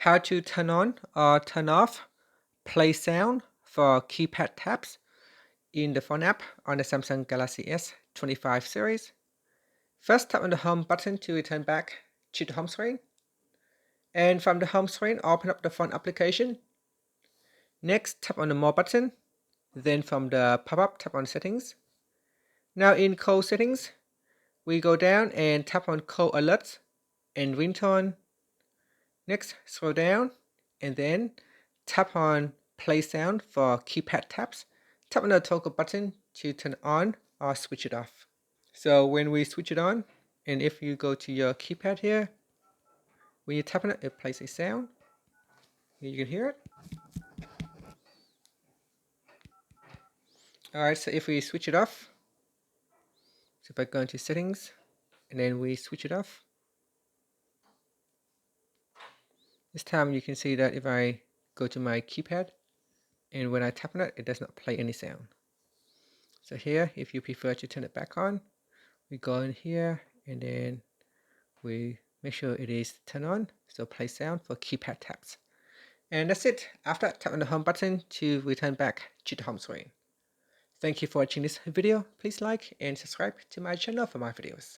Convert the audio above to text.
how to turn on or turn off play sound for keypad taps in the phone app on the Samsung Galaxy S25 series. First, tap on the home button to return back to the home screen. And from the home screen, open up the phone application. Next, tap on the more button. Then from the pop-up, tap on settings. Now in call settings, we go down and tap on call alerts and ringtone. Next, scroll down and then tap on play sound for keypad taps. Tap on the toggle button to turn it on or switch it off. So when we switch it on, and if you go to your keypad here, when you tap on it, it plays a sound. You can hear it. Alright, so if we switch it off, so if I go into settings and then we switch it off, this time you can see that if I go to my keypad and when I tap on it, it does not play any sound. So here, if you prefer to turn it back on, we go in here and then we make sure it is turned on, so play sound for keypad taps. And that's it. After tap on the home button to return back to the home screen. Thank you for watching this video. Please like and subscribe to my channel for more videos.